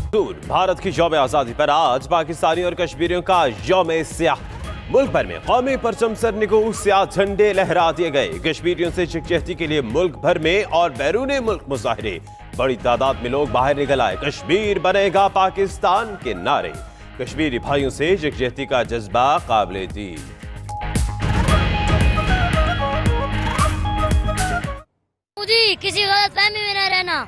दूर भारत की यौम आजादी पर आज पाकिस्तानी और कश्मीरियों का यौम स्याह। मुल्क भर में कौमी परचम सरने को स्याह झंडे लहरा दिए गए। कश्मीरियों से यकजहती के लिए मुल्क भर में और बैरून मुल्क मुजाहरे। बड़ी तादाद में लोग बाहर निकल आए। कश्मीर बनेगा पाकिस्तान के नारे। कश्मीरी भाइयों से यकजहती का जज्बा काबिले दीद। मोदी किसी गलतफहमी में न रहना।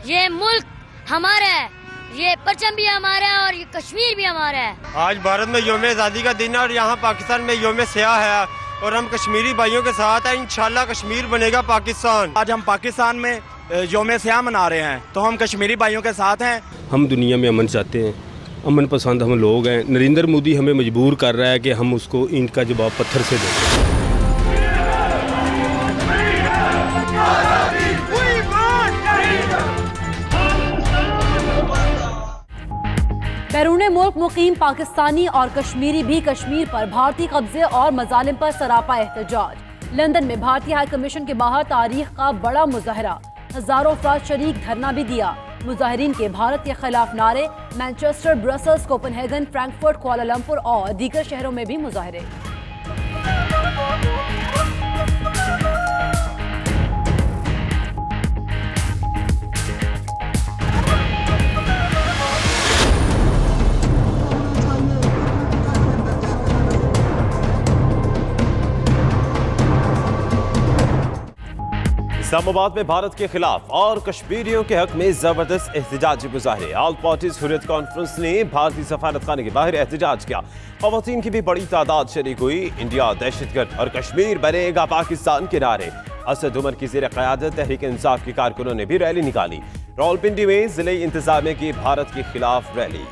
ये मुल्क हमारा है, ये परचम भी हमारा है और ये कश्मीर भी हमारा है। आज भारत में यौम आज़ादी का दिन है और यहाँ पाकिस्तान में यौम स्याह है और हम कश्मीरी भाइयों के साथ हैं। इंशाल्लाह कश्मीर बनेगा पाकिस्तान। आज हम पाकिस्तान में यौम स्याह मना रहे हैं तो हम कश्मीरी भाइयों के साथ हैं। हम दुनिया में अमन चाहते हैं, अमन पसंद हम लोग हैं। नरेंद्र मोदी हमें मजबूर कर रहा है कि हम उसको ईंट का जवाब पत्थर से दें। बैरून मुल्क मुकीम पाकिस्तानी और कश्मीरी भी कश्मीर पर भारतीय कब्जे और मजालिम पर सरापा एहतजाज। लंदन में भारतीय हाई कमीशन के बाहर तारीख का बड़ा मुजाहरा। हजारों अफराद शरीक धरना भी दिया। मुजाहिरीन के भारत के खिलाफ नारे। Manchester, Brussels, Copenhagen, Frankfurt, Kuala Lumpur और दीगर शहरों में भी मुजाहरे। इस्लामाबाद में भारत के खिलाफ और कश्मीरियों के हक में जबरदस्त एहतजाजी मुजाहरे। ऑल पार्टीज हुर्रियत कॉन्फ्रेंस ने भारतीय सफारत खाने के बाहर एहतजाज किया। खवातीन की भी बड़ी तादाद शरीक हुई। इंडिया दहशतगर्द और कश्मीर बनेगा पाकिस्तान के नारे। असद उमर की ज़ेर क़यादत तहरीक इंसाफ के कारकुनों ने भी रैली निकाली। रावलपिंडी में जिले इंतजामिया की भारत के खिलाफ रैली।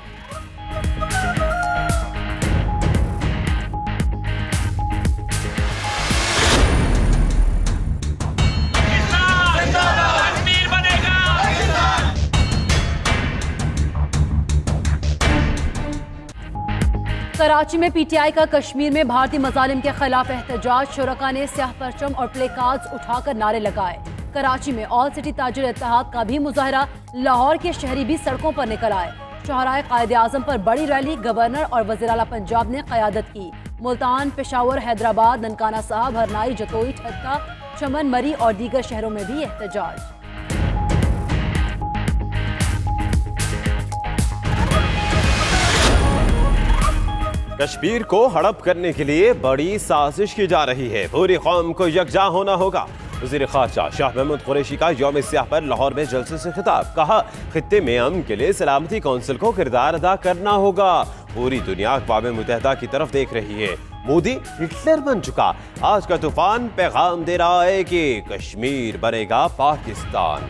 कराची में पीटीआई का कश्मीर में भारतीय मजालिम के खिलाफ एहतजाज। शुरका ने स्याह परचम और प्ले कार्ड्स उठाकर नारे लगाए। कराची में ऑल सिटी ताजिर इत्तेहाद का भी मुजाहरा। लाहौर के शहरी भी सड़कों पर निकल आए। शोहराए कायदे आजम पर बड़ी रैली। गवर्नर और वज़ीर आला पंजाब ने क़यादत की। मुल्तान, पेशावर, हैदराबाद, ननकाना साहब, हरनाई, जतोई, ठट्टा, चमन, मरी और दीगर शहरों में भी एहतजाज। कश्मीर को हड़प करने के लिए बड़ी साजिश की जा रही है। पूरी कौम को यकजा होना होगा। वज़ीर ख़ारजा शाह महमूद कुरैशी का यौम स्याह पर लाहौर में जलसे से खिताब। कहा, खित्ते में अमन के लिए सलामती कौंसिल को किरदार अदा करना होगा। पूरी दुनिया अक़वाम मुत्तहिदा की तरफ देख रही है। मोदी हिटलर बन चुका। आज का तूफान पैगाम दे रहा है कि कश्मीर बनेगा पाकिस्तान।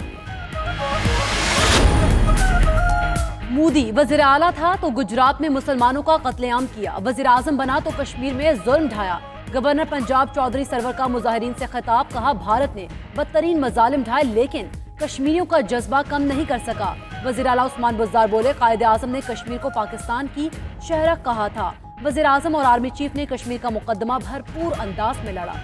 मोदी वज़ीर आला था तो गुजरात में मुसलमानों का कत्लेआम किया। वज़ीर आज़म बना तो कश्मीर में जुल्म ढाया। गवर्नर पंजाब चौधरी सरवर का मुजाहिरीन से खिताब। कहा, भारत ने बदतरीन मजालिम ढाए लेकिन कश्मीरियों का जज्बा कम नहीं कर सका। वज़ीर आला उस्मान बुज़दार बोले, कायदे आज़म ने कश्मीर को पाकिस्तान की शहरक कहा था। वज़ीर आज़म और आर्मी चीफ ने कश्मीर का मुकदमा भरपूर अंदाज में लड़ा।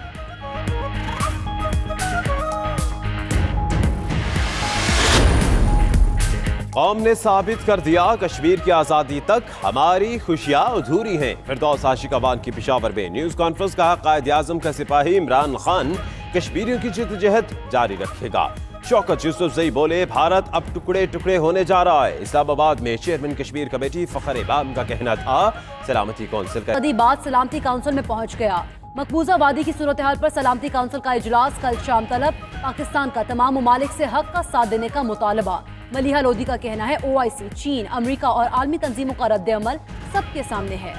कौम ने साबित कर दिया, कश्मीर की आज़ादी तक हमारी खुशियां अधूरी हैं। फिरदौस आशिक अवान की पेशावर में न्यूज़ कॉन्फ्रेंस। कहा, कायदे आज़म का सिपाही इमरान खान कश्मीरियों की जिद्दोजहद जारी रखेगा। शौकत यूसुफजई बोले, भारत अब टुकड़े टुकड़े होने जा रहा है। इस्लामाबाद में चेयरमैन कश्मीर कमेटी फ़खर इमाम का कहना था, सलामती कौंसिल का बात सलामती काउंसिल में पहुंच गया। मकबूजा वादी की सूरत हाल पर सलामती काउंसिल का इजलास कल शाम तलब। पाकिस्तान का तमाम ममालिक से हक का साथ देने का मुतालबा। मलिहा लोधी का कहना है, OIC, चीन, अमेरिका और आलमी तंजीमों का रद्द अमल सबके सामने है।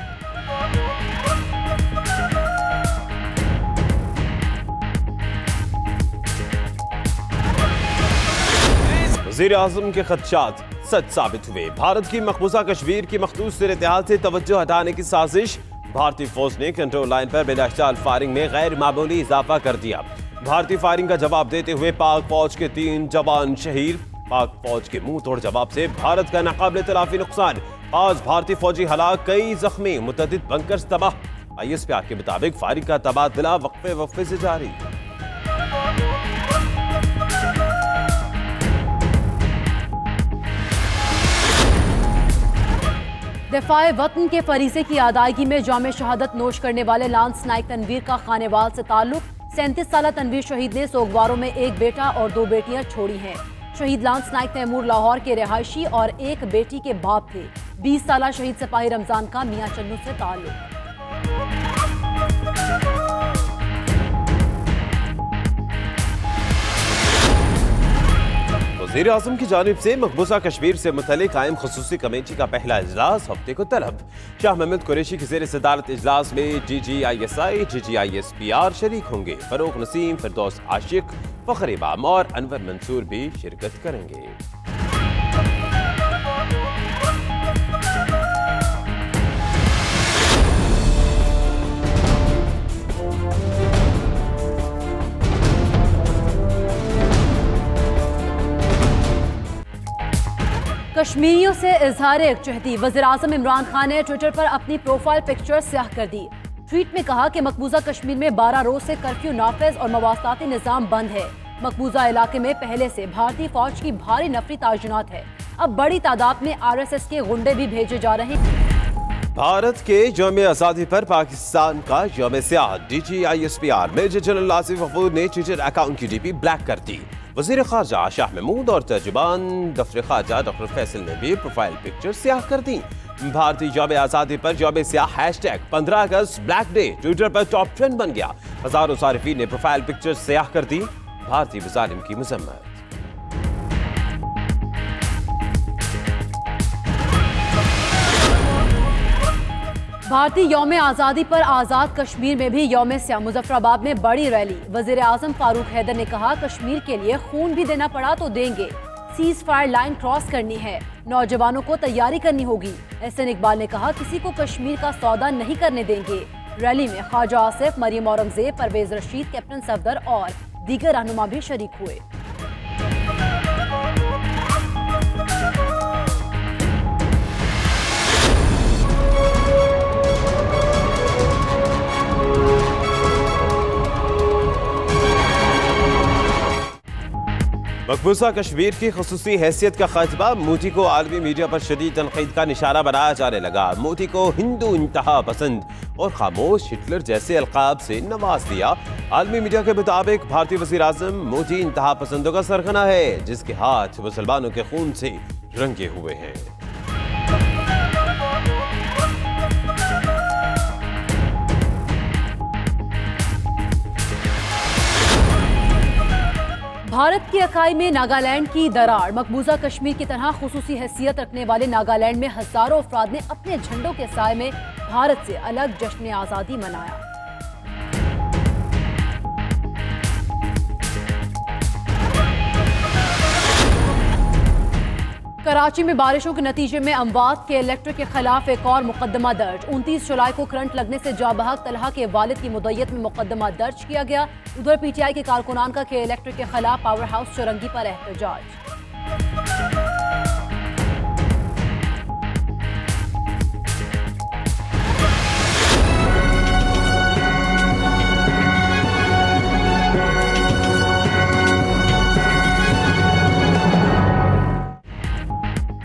वज़ीर आज़म के खदशात सच साबित हुए। भारत की मकबूजा कश्मीर की मखदूस सूरत-ए-हाल से तवज्जो हटाने की साजिश। भारतीय फौज ने कंट्रोल लाइन पर बेलाश्ताल फायरिंग में गैर मामूली इजाफा कर दिया। भारतीय फायरिंग का जवाब देते हुए पाक फौज के 3 जवान शहीद। पाक फौज के मुंह तोड़ जवाब से भारत का नाकाबिले तलाफी नुकसान। 5 भारतीय फौजी हलाक, कई जख्मी, मुतअद्दिद बंकर्स तबाह। ISPR के मुताबिक फायरिंग का तबादला वक्फे से जारी। दिफाए वतन के फरीजे की अदायगी में जाम शहादत नोश करने वाले लांस नाइक तनवीर का खानेवाल से ताल्लुक। 37 साल तनवीर शहीद ने सोगवारों में एक बेटा और 2 बेटियां छोड़ी हैं। शहीद लांस नाइक तैमूर लाहौर के रिहायशी और एक बेटी के बाप थे। 20 साल शहीद सिपाही रमजान का मियां चन्नू से ताल्लुक। वज़ीर आज़म की जानिब से मकबूजा कश्मीर से मुतल्लिक़ कायम ख़ुसूसी कमेटी का पहला इजलास हफ्ते को तलब। शाह महमूद कुरैशी की ज़ेर सदारत इजलास में DGISI, DGISPR शरीक होंगे। फ़रूक नसीम, फिरदौस आशिक, फ़खर इमाम और अनवर मंसूर भी शिरकत करेंगे। कश्मीरियों से इजहार यकजहती। वज़ीर-ए-आज़म इमरान खान ने ट्विटर पर अपनी प्रोफाइल पिक्चर स्याह कर दी। ट्वीट में कहा कि मकबूजा कश्मीर में 12 रोज से कर्फ्यू नाफिज और मवासलाती निज़ाम बंद है। मकबूजा इलाके में पहले से भारतीय फौज की भारी नफरी ताजुनात है। अब बड़ी तादाद में RSS के गुंडे भी भेजे जा रहे हैं। भारत के यौम आज़ादी पर पाकिस्तान का यौम स्याह। DGISPR major general Asif Ghafoor ने ट्विटर अकाउंट की DP ब्लैक कर दी। वज़ीर ख़ारजा शाह महमूद और तर्जुमान दफ्तर ख़ारजा डॉक्टर फैसल ने भी प्रोफाइल पिक्चर स्याह कर दी। भारतीय यौम आज़ादी पर यौम स्याह हैशटैग 15 अगस्त ब्लैक डे ट्विटर पर टॉप ट्रेंड बन गया। हजारों सारिफीन ने प्रोफाइल पिक्चर स्याह कर दी। भारतीय मुजालिम की मजम्मत। भारतीय यौम आज़ादी पर आज़ाद कश्मीर में भी यौम स्याह। मुजफ्फराबाद में बड़ी रैली। वज़ीर आज़म फारूक हैदर ने कहा, कश्मीर के लिए खून भी देना पड़ा तो देंगे। सीज फायर लाइन क्रॉस करनी है, नौजवानों को तैयारी करनी होगी। एहसन इकबाल ने कहा, किसी को कश्मीर का सौदा नहीं करने देंगे। रैली में ख्वाजा आसिफ, मरियम औरंगजेब, परवेज रशीद, कैप्टन सफदर और दीगर रहनुमा भी शरीक हुए। मकबूजा कश्मीर की खसूसी हैसियत का खतबा। मोदी को आलमी मीडिया पर शदीद तनकीद का निशाना बनाया जाने लगा। मोदी को हिंदू इंतहा पसंद और खामोश हिटलर जैसे अलकाब से नवाज दिया। आलमी मीडिया के मुताबिक भारतीय वज़ीर आज़म मोदी इंतहा पसंदों का सरगना है, जिसके हाथ मुसलमानों के खून से रंगे हुए हैं। भारत की अकाई में नागालैंड की दरार। मकबूजा कश्मीर की तरह खुसूसी हैसियत रखने वाले नागालैंड में हजारों अफराद ने अपने झंडों के साए में भारत से अलग जश्न आज़ादी मनाया। कराची में बारिशों के नतीजे में अमवात के इलेक्ट्रिक के खिलाफ एक और मुकदमा दर्ज। 29 जुलाई को करंट लगने से जाबहक तलहा के वालिद की मुद्दत में मुकदमा दर्ज किया गया। उधर PTI के कारकुनान का के इलेक्ट्रिक के खिलाफ पावर हाउस चौरंगी पर एहतजाज।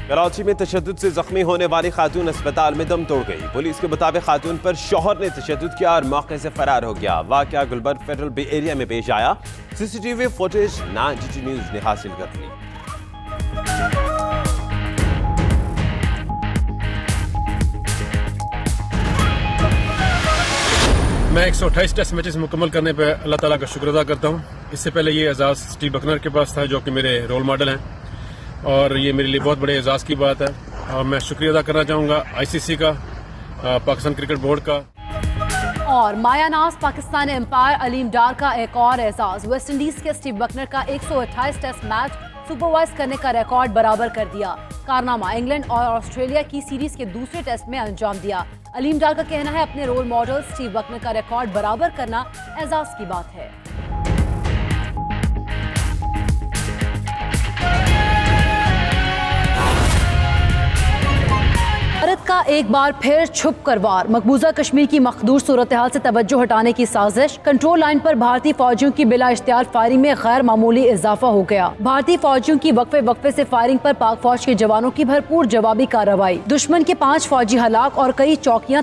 कराची में तशद्दुद से जख्मी होने वाली खातून अस्पताल में दम तोड़ गई। पुलिस के मुताबिक खातून पर शौहर ने तशद्दुद किया और मौके से फरार हो गया। वाकया गुलबर्ग फेडरल बे एरिया में पेश आया। CCTV फुटेज 9GT न्यूज ने हासिल कर ली। मैं 128 टेस्ट मैचेस मुकम्मल करने पर अल्लाह ताला का शुक्र अदा करता हूँ। इससे पहले ये एजाज़ स्टीव बकनर के पास था, जो कि मेरे रोल मॉडल हैं, और ये मेरे लिए बहुत बड़े एजाज़ की बात है। और मैं शुक्रिया अदा करना चाहूँगा ICC का, पाकिस्तान क्रिकेट बोर्ड का। और मायानाज पाकिस्तान एम्पायर अलीम डार का एक और एजाज। वेस्ट इंडीज के स्टीव बकनर का 128 टेस्ट मैच सुपरवाइज करने का रिकॉर्ड बराबर कर दिया। कारनामा इंग्लैंड और ऑस्ट्रेलिया की सीरीज के दूसरे टेस्ट में अंजाम दिया। अलीम डार का कहना है, अपने रोल मॉडल स्टीव बकनर का रिकॉर्ड बराबर करना एजाज की बात है। भारत का एक बार फिर छुप कर वार, मकबूजा कश्मीर की मखदूर सूरत हाल से तवज्जो हटाने की साजिश। कंट्रोल लाइन पर भारतीय फौजियों की बिला इख्तियार फायरिंग में गैर मामूली इजाफा हो गया। भारतीय फौजियों की वक्फे से फायरिंग पर पाक फौज के जवानों की भरपूर जवाबी कार्रवाई। दुश्मन के 5 फौजी हलाक और कई चौकियां